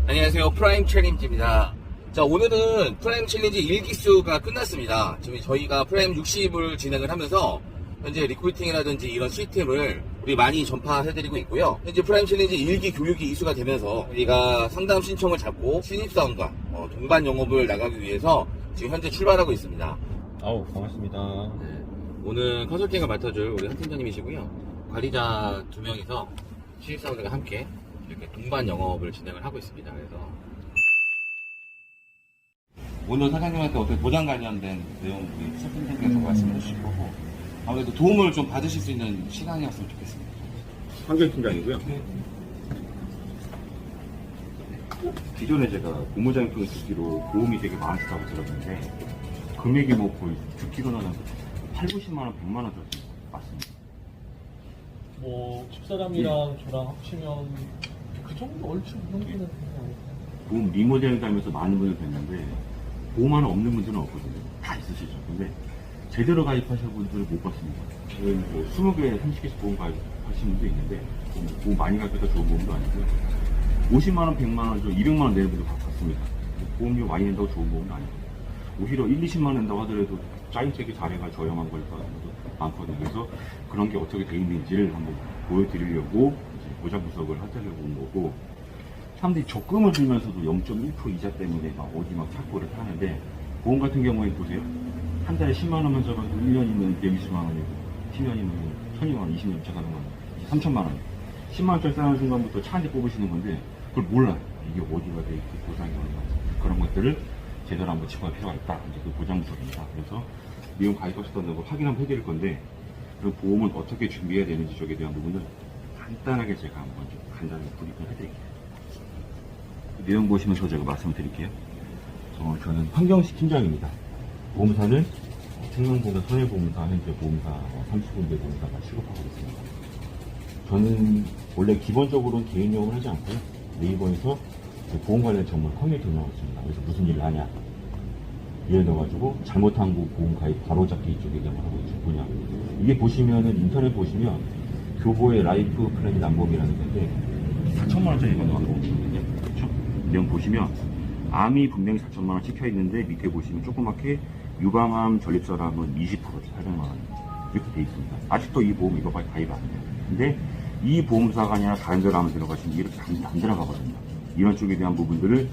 안녕하세요. 프라임 챌린지입니다. 자, 오늘은 프라임 챌린지 1기수가 끝났습니다. 지금 저희가 프라임 60을 진행을 하면서 현재 리크루팅이라든지 이런 시스템을 우리 많이 전파해드리고 있고요. 현재 프라임 챌린지 1기 교육이 이수가 되면서 저희가 상담 신청을 잡고 신입사원과 동반 영업을 나가기 위해서 지금 현재 출발하고 있습니다. 아우, 반갑습니다. 네, 오늘 컨설팅을 맡아줄 우리 한 팀장님이시고요. 관리자 2명이서 신입사원들과 함께 이렇게 동반 영업을 진행을 하고 있습니다. 그래서 오늘 사장님한테 어떻게 보장 관련된 내용 우리 팀장님께서 말씀해 주실 거고 아무래도 도움을 좀 받으실 수 있는 시간이었으면 좋겠습니다. 환경팀장이고요. 기존에 제가 고무장을 통해 듣기로 보험이 되게 많다고 들었는데 금액이 뭐 거의 듣기로는 8, 90만원, 100만원 정도 맞습니다. 뭐 집사람이랑 저랑 합치면 그 정도 얼추 그 정도는 되지 않을까요? 보험 리모델링 하면서 많은 분을 뵀는데 보험 하나 없는 분들은 없거든요. 다 있으시죠. 근데 제대로 가입하신 분들을 못 봤습니다. 저는 뭐 20개, 30개씩 보험 가입하신 분도 있는데 보험 많이 가입해서 좋은 보험도 아니고요. 50만원, 100만원, 200만원 내는 분도 봤습니다. 보험료 많이 낸다고 좋은 보험도 아니고 오히려 1, 20만원 낸다고 하더라도 짜임새게 잘해가 저렴한 걸 사람도 많거든요. 그래서 그런 게 어떻게 돼 있는지를 한번 보여드리려고 보장 분석을 하려고 온 거고, 사람들이 적금을 들면서도 0.1% 이자 때문에 막 어디 막 찾고 이렇게 하는데, 보험 같은 경우에 보세요. 한 달에 10만원만 잡아도 1년이면 120만원이고 10년이면 1200만원, 20년 차가는 건 3천만원. 10만원짜리 쌓는 순간부터 차 한 대 뽑으시는 건데 그걸 몰라요. 이게 어디가 돼 있고 보상이 얼마인지. 그런 것들을 제대로 한번 짚어볼 필요가 있다. 이제 그 보장 분석입니다. 그래서 내용 가입하셨던 걸 확인 한번 해드릴 건데, 그럼 보험은 어떻게 준비해야 되는지 쪽에 대한 부분을 간단하게 제가 한번 좀 간단하게 브리핑 해드릴게요. 내용 보시면서 제가 말씀드릴게요. 저는 황경식 팀장입니다. 보험사는 생명보험, 손해보험사, 현재 보험사 30군데 보험사가 취급하고 있습니다. 저는 원래 기본적으로는 개인 영업을 하지 않고요. 네이버에서 보험 관련 전문 커뮤니티 운영하고 있습니다. 그래서 무슨 일을 하냐, 예를 들어가지고 잘못한 거 보험 가입 바로잡기 이쪽에 대한 하고 있군요. 이게 보시면은 인터넷 보시면 교보의 라이프 플랜 남봉이라는 건데 4천만원짜리가 나오고 있거든요. 그렇죠? 내용 보시면 암이 분명히 4천만원 찍혀 있는데 밑에 보시면 조그맣게 유방암 전립선암은 20% 800만원 이렇게 돼 있습니다. 아직도 이 보험 이거 가입 안 해요. 근데 이 보험사가 아니라 다른 데로 한번 들어가시면 이렇게 안 들어가거든요. 이런 쪽에 대한 부분들을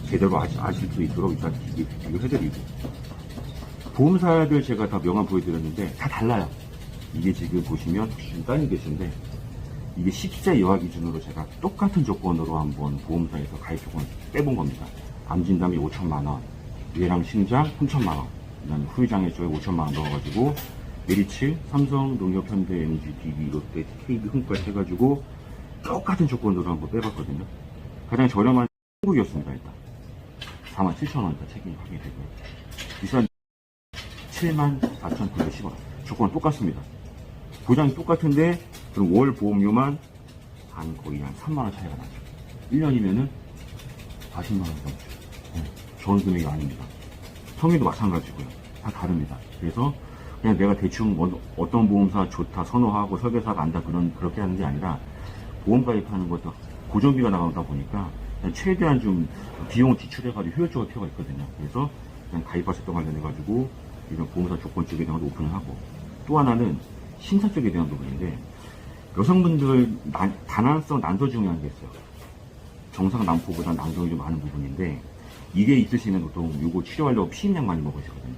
제대로 아실 수 있도록 일단 비교를 해드리고, 보험사들 제가 다 명함 보여드렸는데 다 달라요. 이게 지금 보시면 따님 계신데 이게 10세 여하 기준으로 제가 똑같은 조건으로 한번 보험사에서 가입 조건을 빼본 겁니다. 암진단비 5천만원, 뇌랑 심장 3천만원, 그 다음에 후유장애 쪽에 5천만원 넣어가지고 메리츠, 삼성, 농협, 현대, MG, DB, 롯데, KB, 흥까지 해가지고 똑같은 조건으로 한번 빼봤거든요. 가장 저렴한 한국이었습니다. 일단 47,000원 일단 책임이 확인이 되고요. 비싼 74,910원. 조건은 똑같습니다. 보장이 똑같은데 그럼 월 보험료만 거의 한 3만원 차이가 나죠. 1년이면은 40만원 정도. 좋은 금액이 아닙니다. 성의도 마찬가지고요. 다 다릅니다. 그래서 그냥 내가 대충 어떤 보험사 좋다, 선호하고 설계사가 안다, 그렇게 하는 게 아니라 보험 가입하는 것도 고정비가 나가다 보니까 최대한 좀 비용을 지출해가지고 효율적으로 필요가 있거든요. 그래서 그냥 가입하셨던 관련해가지고 이런 보험사 조건 쪽에 대한 것도 오픈을 하고, 또 하나는 심사 쪽에 대한 부분인데, 여성분들 다난성 난소 중요한 게 있어요. 정상 난포보다 난성이 좀 많은 부분인데, 이게 있으시면 보통 이거 치료하려고 피임약 많이 먹으시거든요.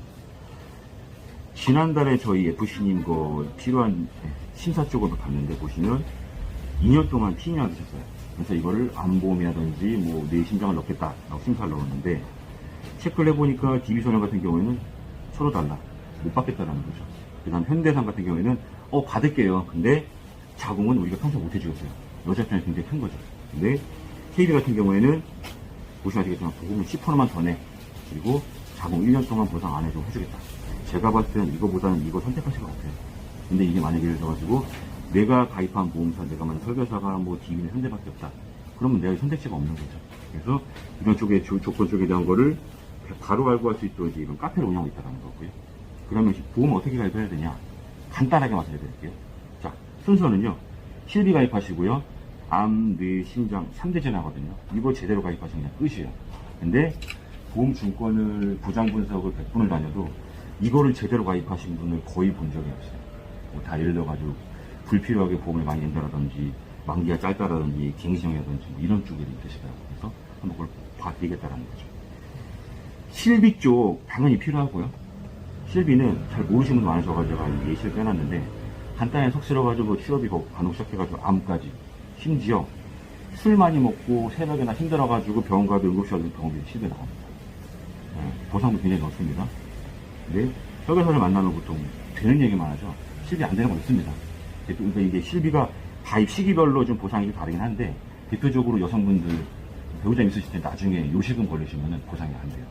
지난달에 저희 FC님 거 필요한 심사 쪽으로 갔는데 보시면 2년 동안 피임약 드셨어요. 그래서 이거를 암보험이라든지 뭐 내 심장을 넣겠다라고 심사를 넣었는데, 체크를 해보니까 DB소년 같은 경우에는 서로 달라. 못 받겠다라는 거죠. 그 다음 현대산 같은 경우에는 받을게요. 근데 자궁은 우리가 평생 못 해주겠어요. 여자 입장에서 굉장히 큰 거죠. 근데 KB 같은 경우에는 보시면 아시겠지만 보험은 10%만 더 내. 그리고 자궁 1년 동안 보상 안 해도 해주겠다. 제가 봤을 때는 이거보다는 이거 선택하실 것 같아요. 근데 이게 만약에 예를 들어가지고 내가 가입한 보험사, 내가 만약 설계사가 뭐 DB는 현대밖에 없다. 그러면 내가 선택지가 없는 거죠. 그래서 이런 쪽에 조건 쪽에 대한 거를 바로 알고 할 수 있도록 이런 카페를 운영하고 있다는 거고요. 그러면 보험 어떻게 가입해야 되냐? 간단하게 말씀드릴게요. 자, 순서는요. 실비 가입하시고요. 암, 뇌, 심장 3대 재나거든요. 이거 제대로 가입하시면 그냥 끝이에요. 근데 보험증권을 부장 분석을 100분을 다녀도 이거를 제대로 가입하신 분을 거의 본 적이 없어요. 뭐다 예를 들어가지고 불필요하게 보험을 많이 낸다라든지 만기가 짧다라든지 갱신형이라든지 뭐 이런 쪽에 있으시더라고요. 그래서 한번 그걸 봐드리겠다라는 거죠. 실비 쪽 당연히 필요하고요. 실비는 잘 모르시는 분 많으셔가지고 제가 예시를 빼놨는데 간단히 속 쓸어가지고 취업이 간혹 시작해가지고 암까지 심지어 술 많이 먹고 새벽에나 힘들어가지고 병원 가도 응급실 가도 병원비 실비 나옵니다. 보상도 굉장히 넓습니다. 근데 혈관사를 만나면 보통 되는 얘기만 하죠. 실비 안 되는 건 있습니다. 그러니까 이게 실비가 가입 시기별로 좀 보상이 좀 다르긴 한데 대표적으로 여성분들 배우자 있으실 때 나중에 요실금 걸리시면 보상이 안 돼요.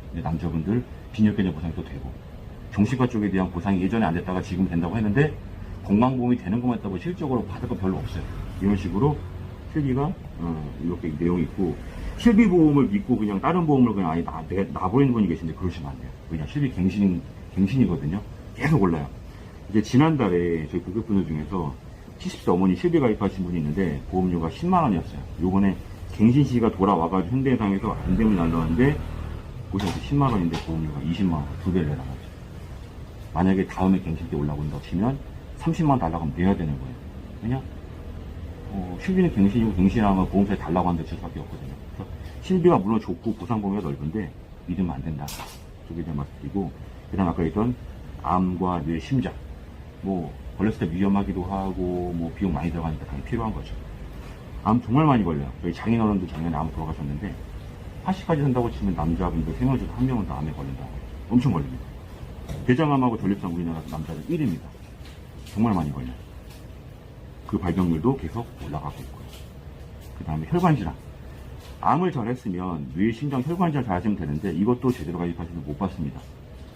근데 남자분들 빈혈개념 보상이 또 되고 정신과 쪽에 대한 보상이 예전에 안 됐다가 지금 된다고 했는데 건강보험이 되는 것만 있다고 실적으로 받을 거 별로 없어요. 이런 식으로 실비가 이렇게 내용이 있고 실비보험을 믿고 그냥 다른 보험을 그냥 아예 놔버리는 분이 계신데 그러시면 안 돼요. 그냥 실비 갱신이거든요. 계속 올라요. 이제 지난달에 저희 고객분들 중에서 70세 어머니 실비 가입하신 분이 있는데 보험료가 10만 원이었어요. 요번에 갱신 시기가 돌아와가지고 현대해상에서 안 되면 날라왔는데 보시면 10만 원인데 보험료가 20만 원, 2배를 내라가죠. 만약에 다음에 갱신 때 올라온다고 치면 30만 원 달라고 하면 내야 되는 거예요. 왜냐? 실비는 갱신이고 갱신하면 보험사에 달라고 하는데 질 수밖에 없거든요. 그래서 실비가 물론 좋고 보상 범위가 넓은데 믿으면 안 된다. 저게 대한 말씀드리고, 그 다음 아까 했던 암과 뇌, 심장. 뭐, 걸렸을 때 위험하기도 하고, 뭐, 비용 많이 들어가니까 당연히 필요한 거죠. 암 정말 많이 걸려요. 저희 장인어른도 작년에 암 돌아가셨는데, 80까지 산다고 치면 남자분들 3명 중에 1명은 다 암에 걸린다고. 엄청 걸립니다. 대장암하고 전립선 우리나라 남자들 1위입니다. 정말 많이 걸려요. 그 발병률도 계속 올라가고 있고요. 그 다음에 혈관질환. 암을 잘했으면 뇌, 심장, 혈관질환 잘 하시면 되는데 이것도 제대로 가입하시면 못 받습니다.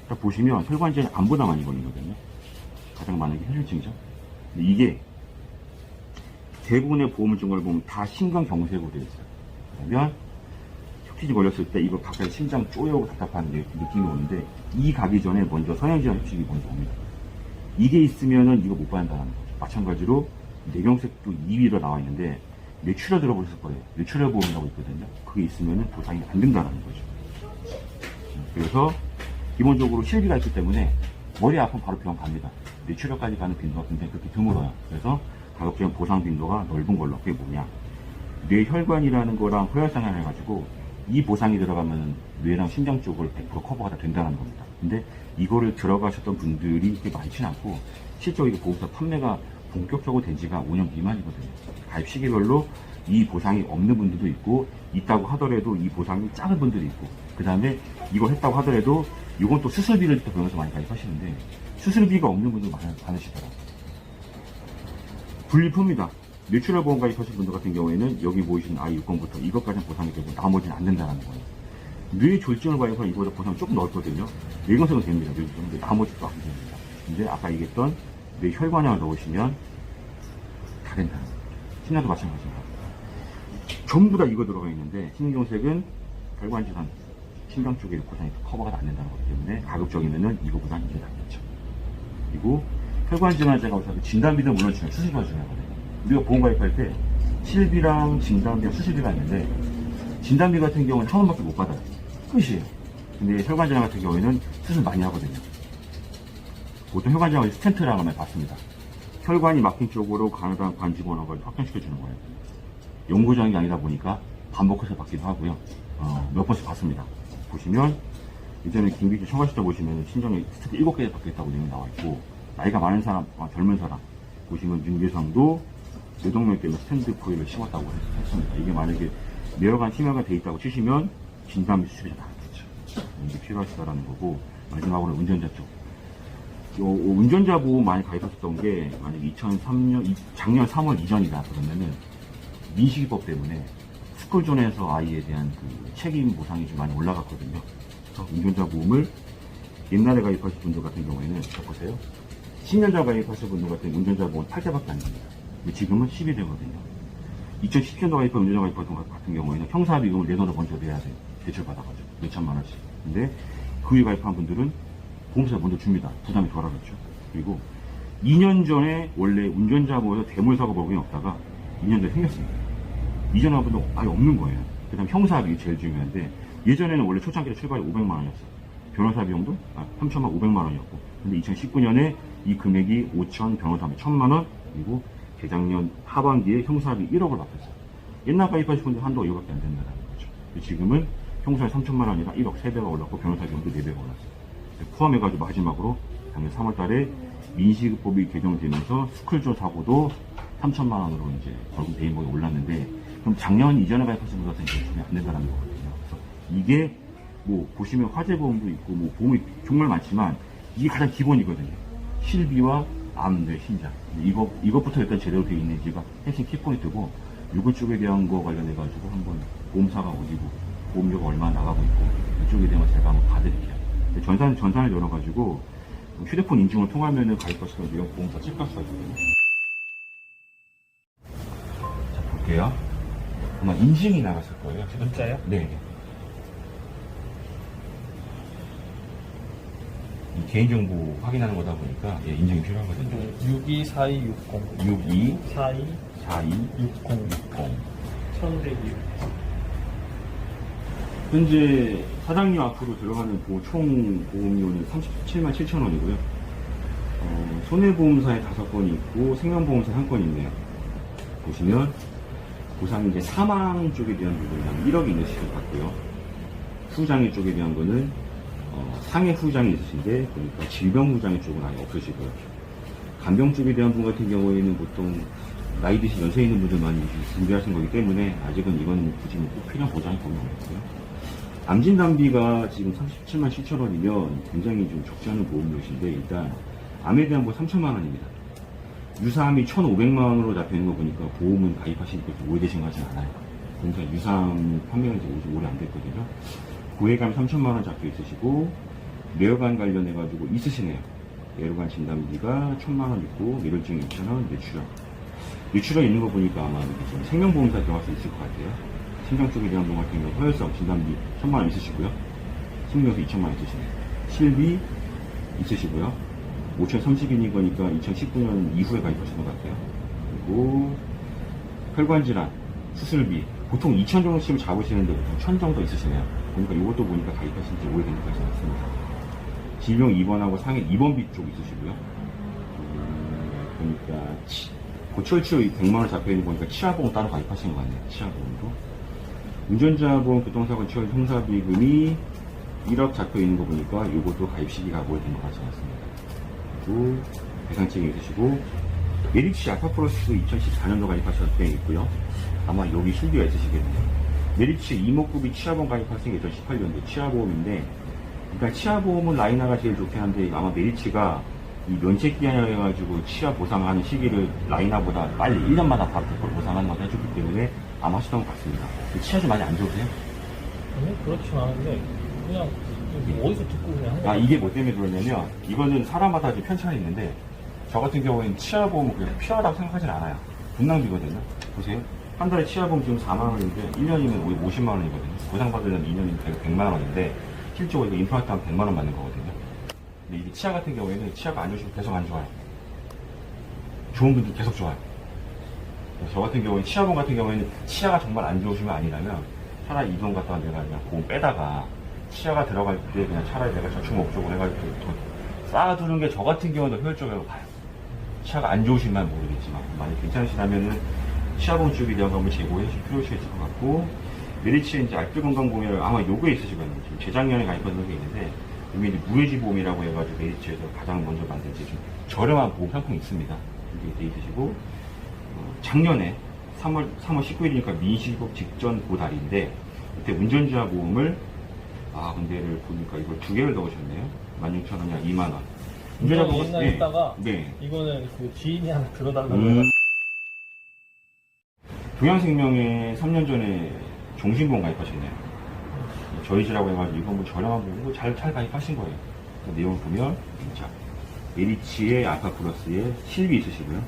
자, 보시면 혈관질환 암보다 많이 걸리거든요. 가장 많은 게 혈류증이죠. 근데 이게 대부분의 보험증을 보면 다 심근경색으로 되어 있어요. 그러면 혈퀴즈 걸렸을 때 이거 가까이 심장 쪼여오고 답답한 느낌이 오는데 이 가기 전에 먼저 성형질환 혈취이 먼저 옵니다. 이게 있으면은 이거 못 받는다는 거죠. 마찬가지로 뇌경색도 2위로 나와 있는데 뇌출혈 들어보셨을 거예요. 뇌출혈 보험이라고 있거든요. 그게 있으면은 보상이 안 된다는 거죠. 그래서 기본적으로 실비가 있기 때문에 머리 아프면 바로 병원 갑니다. 뇌출혈까지 가는 빈도가 굉장히 그렇게 드물어요. 그래서 가급적이면 보상 빈도가 넓은 걸로. 그게 뭐냐? 뇌혈관이라는 거랑 혈액상을 해가지고 이 보상이 들어가면 뇌랑 심장 쪽을 100% 커버가 다 된다는 겁니다. 근데 이거를 들어가셨던 분들이 그렇게 많지는 않고 실제로 이게 보험사 판매가 본격적으로 된 지가 5년 미만이거든요. 가입 시기별로 이 보상이 없는 분들도 있고 있다고 하더라도 이 보상이 작은 분들이 있고 그 다음에 이거 했다고 하더라도 이건 또 수술비를 또 병원에서 많이 가입하시는데 수술비가 없는 분들 많으시더라고요. 분리표입니다. 뇌출혈 보험 가입하신 분들 같은 경우에는 여기 보이시는 I6권부터 이것까지는 보상이 되고 나머지는 안 된다는 거예요. 뇌 졸증을 가입하면 이거보다 보상이 조금 넓거든요. 뇌경색은 됩니다. 근데 나머지도 안 됩니다. 근데 아까 얘기했던 뇌 혈관을 넣으시면 다 된다는 거예요. 심장도 마찬가지입니다. 전부 다 이거 들어가 있는데 심경색은 혈관질환, 심장 쪽에 보상이 커버가 안 된다는 거기 때문에 가급적이면은 이거보다 이게 낫겠죠. 그리고 혈관질환제가 어차피 진단비는 물론 중요해요. 수술비가 중요하거든요. 우리가 보험 가입할 때 실비랑 진단비랑 수술비가 있는데 진단비 같은 경우는 한 원밖에 못 받아요. 끝이에요. 근데 혈관질환 같은 경우에는 수술 많이 하거든요. 보통 혈관질환을 스텐트라고 하면 받습니다. 혈관이 막힌 쪽으로 가느다란 관 집어넣어서 확장시켜주는 거예요. 연구장이 아니다 보니까 반복해서 받기도 하고요. 몇 번씩 받습니다. 보시면 이전에 김기주 청가시대 보시면 신정에 스탠트 7개 받겠다고 내용이 나와 있고 나이가 많은 사람, 젊은 사람 보시면 윤계상도 뇌동맥 때문에 스탠드 코일을 심었다고 했습니다. 이게 만약에 뇌혈관 심혈관 돼 있다고 치시면 진단비 수술이 나왔겠죠. 이게 필요하시다라는 거고 마지막으로 운전자 쪽. 운전자 보험 많이 가입하셨던 게 만약에 2003년 작년 3월 이전이다 그러면은 민식이법 때문에 스쿨존에서 아이에 대한 그 책임 보상이 좀 많이 올라갔거든요. 그래서 운전자 보험을 옛날에 가입하신 분들 같은 경우에는 보세요. 10년자 가입하신 분들 같은 운전자 보험 8대밖에 안 됩니다. 근데 지금은 10이 되거든요. 2010년도 가입한 운전자 가입하신 분 같은 경우에는 형사비금을 내 돈을 먼저 내야 돼요. 대출받아가지고 몇천만 원씩. 근데 그 위에 가입한 분들은 보험사가 먼저 줍니다. 부담이 덜하겠죠. 그리고 2년 전에 원래 운전자 보험에서 대물사고 법이 없다가 2년 전에 생겼습니다. 이전 화분도 아예 없는 거예요. 그 다음 형사합이 제일 중요한데, 예전에는 원래 초창기에 출발이 500만 원이었어요. 변호사 비용도 3천만 500만 원이었고, 근데 2019년에 이 금액이 5천, 변호사비 1,000만 원, 그리고 재작년 하반기에 형사합이 1억을 바뀌었어요. 옛날 가입하신 분들 한도가 이거밖에 안 된다는 거죠. 지금은 형사비 3천만 원이라 1억 3배가 올랐고, 변호사 비용도 4배가 올랐어요. 포함해가지고 마지막으로 작년 3월 달에 민식이법이 개정되면서 스쿨존 사고도 3천만 원으로 이제 벌금 대인목이 올랐는데, 그럼 작년 이전에 가입하신 분들한테 이제 돈이 안 된다는 거거든요. 그래서 이게 뭐 보시면 화재보험도 있고 뭐 보험이 정말 많지만 이게 가장 기본이거든요. 실비와 암, 신장. 이것부터 일단 제대로 되어 있는지가 핵심 키포인트고, 이것 쪽에 대한 거 관련해가지고 한번 보험사가 어디고 보험료가 얼마나 나가고 있고 이쪽에 대한 거 제가 한번 봐드릴게요. 전산을 열어가지고 휴대폰 인증을 통하면은 가입하시면 내용 보험사 체크할 수가 있거든요. 자, 볼게요. 아마 인증이 나갔을 거예요. 문자요? 네. 이 개인정보 확인하는 거다 보니까 예, 인증이 필요하거든요. 624260 62 42 42 60 60. 1102 현재 사장님 앞으로 들어가는 총 보험료는 37만 7천 원이고요. 손해보험사에 5건이 있고 생명보험사에 1건이 있네요. 보시면 보상 이제 사망 쪽에 대한 부분은 한 1억이 있으실 것 같고요. 후장애 쪽에 대한 거는 상해 후장이 있으신데 그러니까 질병 후장애 쪽은 아예 없으시고요. 간병 쪽에 대한 분 같은 경우에는 보통 나이 드신 연세 있는 분들만 준비하신 거기 때문에 아직은 이건 굳이 꼭 필요한 보장이 거의 없고요. 암진단비가 지금 37만 7천 원이면 굉장히 좀 적지 않은 보험료신데, 일단 암에 대한 보험 3천만 원입니다. 유사암이 1,500만 원으로 잡혀있는 거 보니까 보험은 가입하시니까 좀 오래되신 거 같진 않아요. 그러니까 유사암 판매가 이제 오래 안 됐거든요. 고액암 3천만 원 잡혀 있으시고, 뇌혈관 관련해가지고 있으시네요. 뇌혈관 진단비가 1,000만 원 있고, 뇌혈증 2,000원, 뇌출혈. 뇌출혈 있는 거 보니까 아마 좀 생명보험사 들어갈 수 있을 것 같아요. 심장 쪽에 대한 보험 같은 경우 허혈성 진단비 1,000만 원 있으시고요. 심경수 2,000만 원 있으시네요. 실비 있으시고요. 5,030인인 거니까 2019년 이후에 가입하신 것 같아요. 그리고 혈관질환, 수술비 보통 2,000 정도씩 잡으시는데 보통 1,000 정도 있으시네요. 그러니까 이것도 보니까 가입하신 지 오래된 것 같지 않습니다. 질병 입원하고 상해 입원비 쪽 있으시고요. 그러니까 고철치료 100만 원 잡혀있는 거니까 치아보험 따로 가입하신 것 같네요. 치아보험도. 운전자보험 교통사고 치료 형사비금이 1억 잡혀있는 거 보니까 이것도 가입 시기가 오래된 것 같지 않습니다. 그리고 배상책이 있으시고, 메리치 아파플러스 2014년도 가입하셨을 때 있고요. 아마 여기 실비가 있으시겠네요. 메리치 이목구비 치아보험 가입하신 게 2018년도 치아보험인데, 그러니까 치아보험은 라이나가 제일 좋긴 한데 아마 메리치가 이 면책기한이라 해가지고 치아 보상하는 시기를 라이나보다 빨리 1년마다 바로 100% 보상하는 걸 해주기 때문에 아마 하시던 것 같습니다. 치아 좀 많이 안 좋으세요? 아니 그렇진 않은데 그냥 어디서 듣고 그냥 한 거야. 이게 뭐 때문에 그러냐면 이거는 사람마다 좀 편차가 있는데 저 같은 경우에는 치아보험은 그냥 필요하다고 생각하진 않아요. 돈 낭비거든요. 보세요. 한 달에 치아보험 지금 4만 원인데 1년이면 50만 원이거든요. 보상받으려면 2년이면 100만 원인데 실제로 이거 임플란트 하면 100만 원 받는 거거든요. 근데 이게 치아 같은 경우에는 치아가 안 좋으시면 계속 안 좋아요. 좋은 분들 계속 좋아요. 저 같은 경우에 치아보험 같은 경우에는 치아가 정말 안 좋으시면 아니라면 차라리 이 돈 갖다가 내가 그냥 보험 빼다가 치아가 들어갈 때 그냥 차라리 내가 저축 목적으로 해가지고 돈 쌓아두는 게 저 같은 경우는 효율적이라고 봐요. 치아가 안 좋으시면 모르겠지만 만약 괜찮으시다면은 치아보험 쪽에 대한 거 한번 제고해 주실 필요가 있을 것 같고, 메리츠의 이제 알뜰건강보험이라고 아마 요거에 있으시거든요. 지금 재작년에 가입한 게 있는데 이게 이제 무해지보험이라고 해가지고 메리츠에서 가장 먼저 만든 좀 저렴한 보험 상품이 있습니다. 이게 돼 있으시고, 작년에 3월 19일이니까 민식이법 직전 보달인데 그때 운전자 보험을 근데를 보니까 이걸 2개를 넣으셨네요. 16,000원이랑 2만원. 운전자 보험 옛날에 했다가 네. 이거는 그 지인이 하나 들어달라고 해서 동양생명에 3년 전에 종신보험 가입하셨네요. 저희 집이라고 해가지고 이거 뭐 저렴한 보험으로 잘 가입하신 거예요. 그 내용을 보면 자, 메리치의 알파플러스에 실비 있으시고요.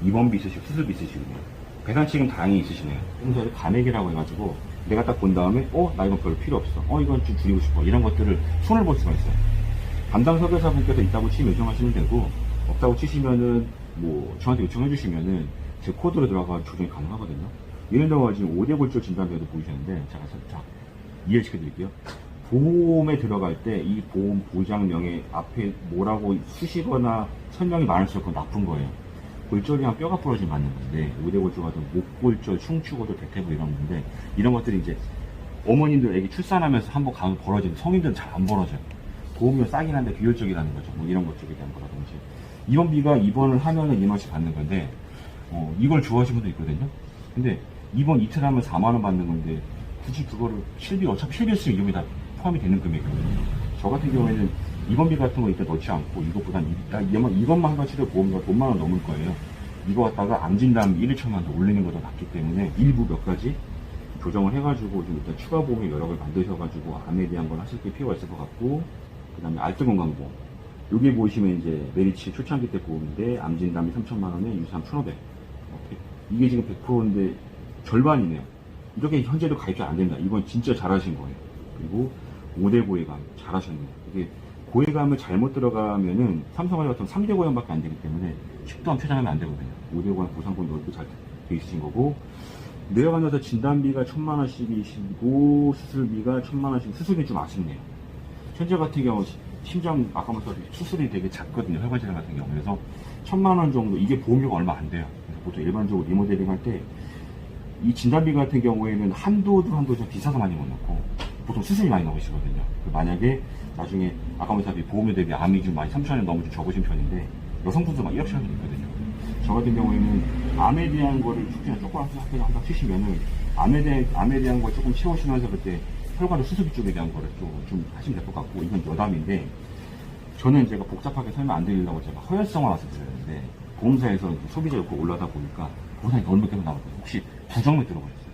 입원비 있으시고 수술비 있으시고요. 배상책임 다행히 있으시네요. 그래서 감액이라고 해가지고 내가 딱 본 다음에 나 이건 별로 필요 없어. 이건 좀 줄이고 싶어. 이런 것들을 손을 볼 수가 있어요. 담당 설계사분께서 있다고 치면 요청하시면 되고, 없다고 치시면은 뭐 저한테 요청해 주시면은 제 코드로 들어가 조정이 가능하거든요. 예를 들어 지금 5대 골절 진단비도 보이시는데 제가 살짝 이해시켜 드릴게요. 보험에 들어갈 때 이 보험 보장명에 앞에 뭐라고 수식어나 설명이 많을수록 그건 나쁜 거예요. 골절이랑 뼈가 부러지면 맞는 건데 5대 골절 같은 목골절, 충추골절, 대퇴부 이런 건데 이런 것들이 이제 어머님들 애기 출산하면서 한번 가면 벌어지는 성인들은 잘 안 벌어져요. 보험료 싸긴 한데 비효율적이라는 거죠. 뭐 이런 것 쪽에 대한 거라든지 입원비가 입원을 하면은 이만씩 받는 건데 이걸 좋아하시는 분도 있거든요. 근데 입원 이틀 하면 4만 원 받는 건데 굳이 그거를 실비 어차피 실비 쓰면 이름이 다 포함이 되는 금액이거든요. 저 같은 경우에는 입원비 같은 거 일단 넣지 않고 이것보단 이것만 한 치료 보험료가 돈만 원 넘을 거예요. 이거 갖다가 암 진단 1, 2천만 더 올리는 것도 낫기 때문에 일부 몇 가지 조정을 해가지고 좀 일단 추가 보험을 여러 개 만드셔가지고 암에 대한 걸 하실 게 필요가 있을 것 같고 그 다음에 알뜰건강보험 여기 보시면 이제 메리츠 초창기 때 보험인데 암 진단비 3천만 원에 유산 1,500 이게 지금 100%인데 절반이네요. 이렇게 현재도 가입이 안 된다. 이건 진짜 잘하신 거예요. 그리고 5대 고해감 잘하셨네요. 이게 고해감을 잘못 들어가면은 삼성화재 같은 3대 고해감밖에 안 되기 때문에 식도암 췌장하면 안 되거든요. 5대 고해감 보상금 넓게 잘 돼 있으신 거고 내려가면서 진단비가 1,000만 원씩이시고 수술비가 1,000만 원씩 수술이 좀 아쉽네요. 현재 같은 경우 심장 아까 말씀드린 수술이 되게 작거든요. 혈관 질환 같은 경우 그래서 1,000만 원 정도 이게 보험료가 얼마 안 돼요. 그래서 보통 일반적으로 리모델링 할 때 이 진단비 같은 경우에는 한도도 좀 비싸서 많이 못 넣고 보통 수술이 많이 나오시거든요. 만약에 나중에 아까 말씀드린 보험료 대비 암이 좀 많이 3,000원 너무 좀 적으신 편인데 여성분도 막 1억씩 하는 있거든요. 저 같은 경우에는 암에 대한 거를 특히나 조금 한번 치시면은 암에 대한 걸 조금 채우시면서 그때 혈관의 수술비 쪽에 대한 거를 좀 하시면 될 것 같고 이건 여담인데 저는 제가 복잡하게 설명 안 드리려고 제가 허혈성을 말씀드렸는데 보험사에서 소비자 욕구 올라다 보니까 보상이 너무 계속 나왔거든요. 혹시 부정맥 들어보셨어요?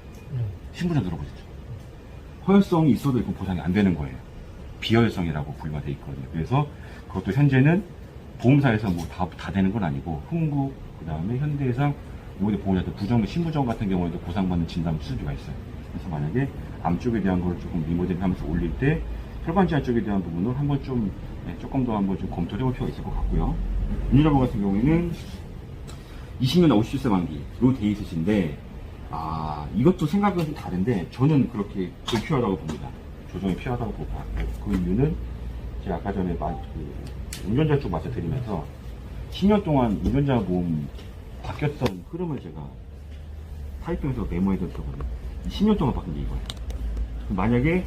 신부전 들어보셨죠? 허혈성이 있어도 이건 보상이 안 되는 거예요. 비허혈성이라고 분류가 돼 있거든요. 그래서 그것도 현재는 보험사에서 뭐 다 되는 건 아니고 흥국 그 다음에 현대해상 요번에 보험자들 부정맥 신부전 같은 경우에도 보상받는 진단 수준비가 있어요. 그래서 만약에 암 쪽에 대한 걸 조금 리모델링 하면서 올릴 때 혈관 질환 쪽에 대한 부분을 한번 조금 더 한번 좀 검토를 해볼 필요가 있을 것 같고요. 운전자분 같은 경우에는 20년 57세 만기로 돼 있으신데 이것도 생각은 좀 다른데 저는 그렇게 필요하다고 봅니다. 조정이 필요하다고 보고 그 이유는 제가 아까 전에 운전자 쪽 말씀드리면서 10년 동안 운전자 보험 바뀌었던 흐름을 제가 타이핑해서 메모해뒀거든요. 10년 동안 바뀐 게 이거예요. 만약에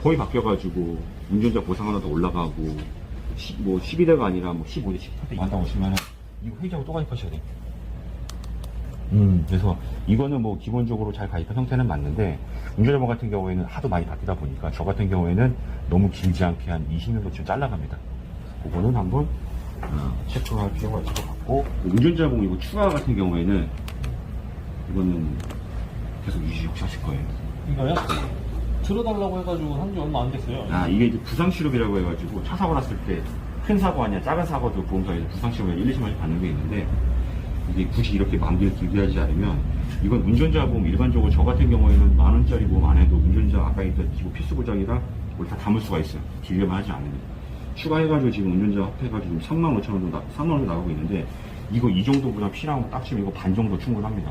거의 바뀌어가지고 운전자 보상 하나 더 올라가고 12대가 아니라 15대 18대 한다고 하시면 이거 회의자고 또 가입하셔야 돼요. 그래서 이거는 기본적으로 잘 가입한 형태는 맞는데 운전자분 같은 경우에는 하도 많이 바뀌다 보니까 저 같은 경우에는 너무 길지 않게 한 20년도쯤 잘라갑니다. 그거는 한번 체크할 필요가 있을 것 같고 운전자분 이거 추가 같은 경우에는 이거는 계속 유지 하실 거예요. 이거요? 들어달라고 해가지고 한 지 얼마 안 됐어요. 이게 이제 부상치료비라고 해가지고 차 사고 났을 때 큰 사고 아니야 작은 사고도 보험사에서 부상치료비 1, 2천만원씩 받는 게 있는데 이게 굳이 이렇게 만기를 길게 하지 않으면 이건 운전자 보험 일반적으로 저 같은 경우에는 10,000원짜리 보험 안 해도 운전자 아까 했던 기본 필수 보장이라 그걸 다 담을 수가 있어요. 길게만 하지 않으면. 추가해가지고 지금 운전자 합해가지고 35,000원 3만 원 나가고 있는데 이거 이 정도 보장 필요하면 딱 치면 이거 반 정도 충분합니다.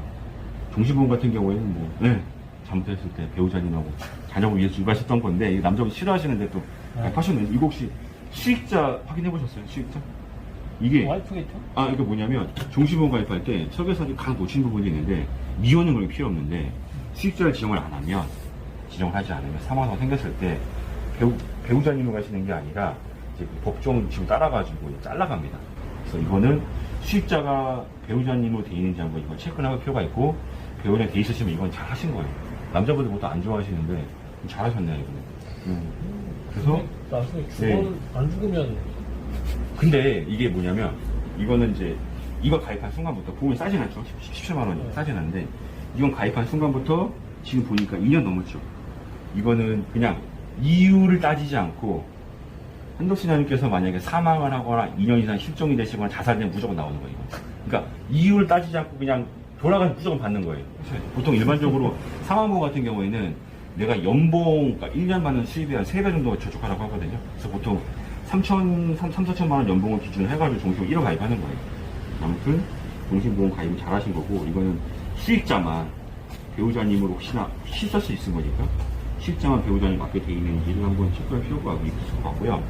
종신보험 같은 경우에는 잘못했을 때 배우자님하고 자녀분 위해서 일발했던 건데 남자분 싫어하시는데 또 가입하셨는데 이거 혹시 수익자 확인해 보셨어요? 수익자? 이게 와이프겠죠? 이게 뭐냐면 종신보험 가입할 때 설계사들이 가장 놓친 부분이 있는데 미혼은 그런 게 필요 없는데 수익자를 지정을 안 하면 지정을 하지 않으면 사망사고 생겼을 때 배우자님을 가시는 게 아니라 이제 법정 지금 따라가지고 잘라갑니다. 그래서 이거는 수익자가 배우자님으로 돼 있는지 한번 이거 체크를 할 필요가 있고 배우자님 돼 있으시면 이건 잘 하신 거예요. 남자분들 보통 안 좋아하시는데 잘 하셨네요 이거는. 그래서 나중에 안 죽으면 근데 이게 뭐냐면 이거는 이제 이거 가입한 순간부터 보험이 싸진 않죠. 17만 원이 싸진 않는데 이건 가입한 순간부터 지금 보니까 2년 넘었죠. 이거는 그냥 이유를 따지지 않고 한덕신하님께서 만약에 사망을 하거나 2년 이상 실종이 되시거나 자살되면 무조건 나오는 거예요. 그러니까 이유를 따지지 않고 그냥 돌아가서 무조건 받는 거예요. 보통 일반적으로 상환보험 같은 경우에는 내가 연봉, 그러니까 1년 받는 수입의 한 3배 정도 저축하라고 하거든요. 그래서 보통 3,4천만 원 연봉을 기준으로 해가지고 종종 1억 가입하는 거예요. 아무튼 종신보험 가입을 잘 하신 거고, 이거는 수익자만 배우자님으로 혹시나 실수할 수 있는 거니까 수익자만 배우자님 맞게 돼 있는지를 한번 체크할 필요가 있을 것 같고요.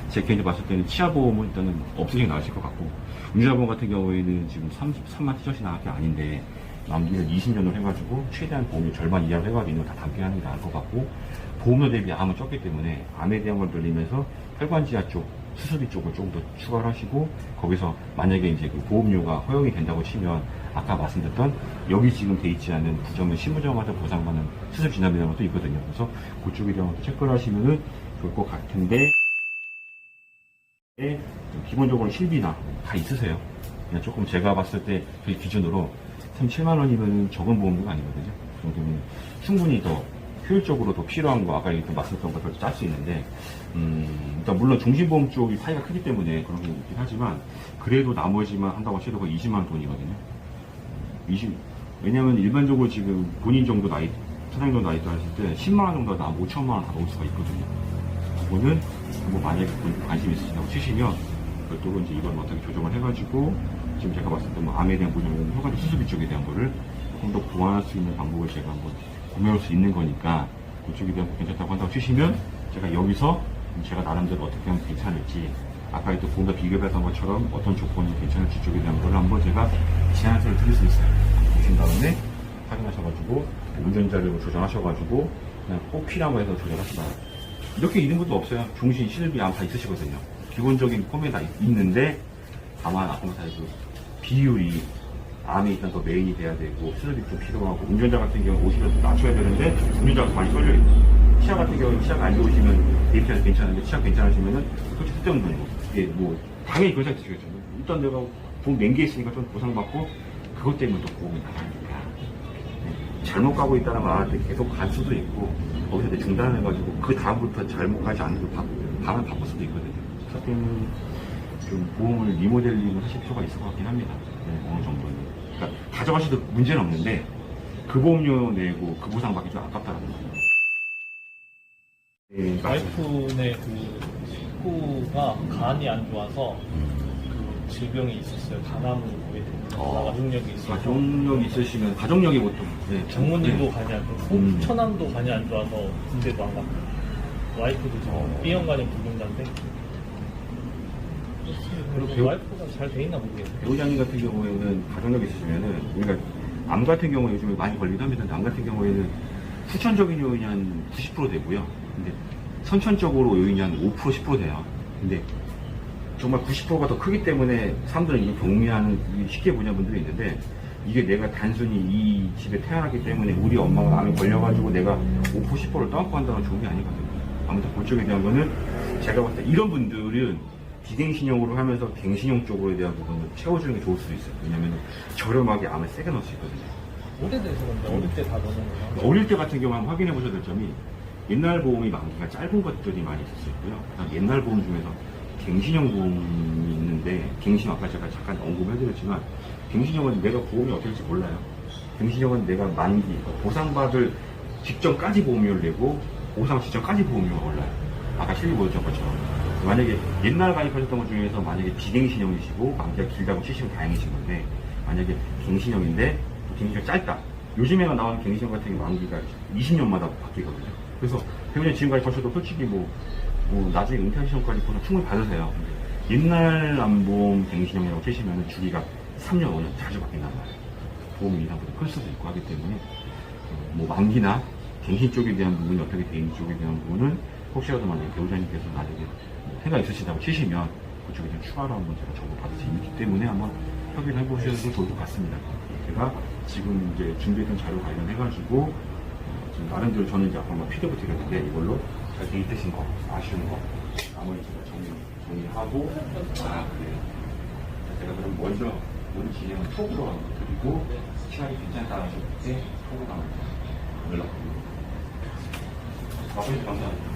제 개인적으로 봤을 때는 치아보험은 일단은 없으신 게 나으실 것 같고, 운전자보험 같은 경우에는 지금 33만 티저시 나갈 게 아닌데 만기를 20년을 해가지고 최대한 보험료 절반 이하로 해가지고 있는 거 다 담게 하는 게 나을 것 같고, 보험료 대비 암은 적기 때문에 암에 대한 걸 늘리면서 혈관지하 쪽 수술비 쪽을 조금 더 추가를 하시고, 거기서 만약에 이제 그 보험료가 허용이 된다고 치면 아까 말씀드렸던 여기 지금 돼 있지 않은 부정을 실무자마자 보상받는 수술 진압이라는 것도 있거든요. 그래서 그쪽에 대한 것도 체크를 하시면은 좋을 것 같은데, 기본적으로 실비나 다 있으세요. 그냥 조금 제가 봤을 때 그 기준으로 37만 원이면 적은 보험료가 아니거든요. 그 정도면 충분히 더 효율적으로 더 필요한 거, 아까 말씀드렸던 것들 짤 수 있는데, 일단 물론 종신보험 쪽이 파이가 크기 때문에 그런 게 있긴 하지만, 그래도 나머지만 한다고 해도 거의 20만 원 돈이거든요. 왜냐면 일반적으로 지금 본인 정도 나이, 사장 정도 나이 따졌을 때 10만 원 정도 나 5천만 원 다 넣을 수가 있거든요. 그거는 뭐 만약에 관심 있으시다고 치시면 별도로 이제 이건 어떻게 조정을 해가지고, 지금 제가 봤을 때 뭐 암에 대한 보장이나 혈관지 수술비 쪽에 대한 거를 조금 더 보완할 수 있는 방법을 제가 한번 고민할 수 있는 거니까, 그쪽에 대한 거 괜찮다고 한다고 치시면 제가 여기서 제가 나름대로 어떻게 하면 괜찮을지, 아까 또 보험과 비교했던 것처럼 어떤 조건이 괜찮을지 쪽에 대한 걸 한번 제가 제안서를 드릴 수 있어요. 보신 다음에 확인하셔가지고 운전자를 조정하셔가지고 그냥 꼭 필요한 거에서 조절하시다. 이렇게 있는 것도 없어요. 종신, 실비, 암 다 있으시거든요. 기본적인 폼에 다 있는데, 다만 아까 그 비율이 암이 일단 더 메인이 돼야 되고, 수술이 좀 필요하고, 운전자 같은 경우 오시면 좀 낮춰야 되는데 운전자가 많이 쏠려 있고, 치아 같은 경우는 치아가 안 좋으시면 데이터는 괜찮은데 치아 괜찮으시면은 솔직히 쓸데없는 돈이고, 이게 뭐 당연히 그런 생각이 드시겠죠. 일단 내가 돈 낸 게 있으니까 좀 보상받고 그것 때문에 또 보험이 나가니까, 잘못 가고 있다는 걸 알을 때 계속 갈 수도 있고, 거기서 이제 중단해가지고 그 다음부터 잘못 가지 않고 방을 바꿀 수도 있거든요. 그럴 때는 좀 보험을 리모델링을 하실 필요가 있을 것 같긴 합니다. 어느 정도는. 그러니까 가져가셔도 문제는 없는데 그 보험료 내고 그 보상 받기 좀 아깝다는 거죠. 네, 와이프네 그 식구가 간이 안 좋아서 그 질병이 있었어요. 간암을 보게 됩니다. 가족력이 있어서. 가족력 있으시면 가족력이 보통 장모님도 간이 안 좋아서, 처남도 간이 안 좋아서 군대도 안 갔고, 와이프도 지금 B형간이 불균단데. 그리고 와이프가 잘 돼 있나 모르겠어요. 배우자님 같은 경우에는 가족력 있으시면은, 그러니까 암 같은 경우에 요즘에 많이 걸리기도 합니다. 암 같은 경우에는 후천적인 요인이 한 90% 되고요. 근데 선천적으로 요인이 한 5%, 10% 돼요. 근데 정말 90%가 더 크기 때문에 사람들은 이게 경미하는, 쉽게 보는 분들이 있는데, 이게 내가 단순히 이 집에 태어났기 때문에 우리 엄마가 암에 걸려가지고 내가 5%, 10%를 떠안고 한다는 좋은 게 아니거든요. 아무튼 그쪽에 대한 거는 제가 봤을 때 이런 분들은 비갱신형으로 하면서 갱신형 쪽으로 대한 부분을 채워주는 게 좋을 수도 있어요. 왜냐면 저렴하게 암을 세게 넣을 수 있거든요. 오래돼서 그런데 어릴 때 다 넣는 거예요. 어릴 때 같은 경우 한번 확인해 보셔야 될 점이, 옛날 보험이 만기가 짧은 것들이 많이 있을 있고요. 그다음 옛날 보험 중에서 갱신형 보험이 있는데, 갱신형 아까 제가 잠깐 언급해드렸지만, 갱신형은 내가 보험이 어떻게 될지 몰라요. 갱신형은 내가 만기, 보상받을 직전까지 보험료를 내고 보상 직전까지 보험료가 올라요. 아까 실비 보였던 것처럼. 만약에 옛날 가입하셨던 것 중에서 만약에 비갱신형이시고 만기가 길다고 치시면 다행이신 건데, 만약에 갱신형인데 갱신형 짧다. 요즘에가 나오는 갱신형 같은 경우 만기가 20년마다 바뀌거든요. 그래서 배우님 지금까지 가셔도 솔직히 뭐 나중에 은퇴하시는 전까지 보상 충분히 받으세요. 옛날 암보험 갱신형이라고 치시면 주기가 3년, 5년 자주 바뀐단 말이에요. 보험 이상보다 클 수도 있고 하기 때문에, 뭐 만기나 갱신 쪽에 대한 부분이 어떻게 돼 있는 쪽에 대한 부분은 혹시라도 만약에 배우자님께서 나중에 생각 있으시다고 치시면 그쪽에 좀 추가로 한번 제가 정보 받을 수 있기 때문에 한번 확인해 보셔도 좋을 것 같습니다. 제가 지금 이제 준비했던 자료 관련해가지고 지금 나름대로 저는 이제 아까 PDF 드렸는데, 이걸로 잘 돼 있으신 거, 아쉬운 거 나머지 제가 정리하고, 그래요. 제가 그럼 먼저 오늘 진행은 톡으로 한번 드리고, 시간이 괜찮다 하실 때 톡으로 한번 연락드리고. 감사합니다.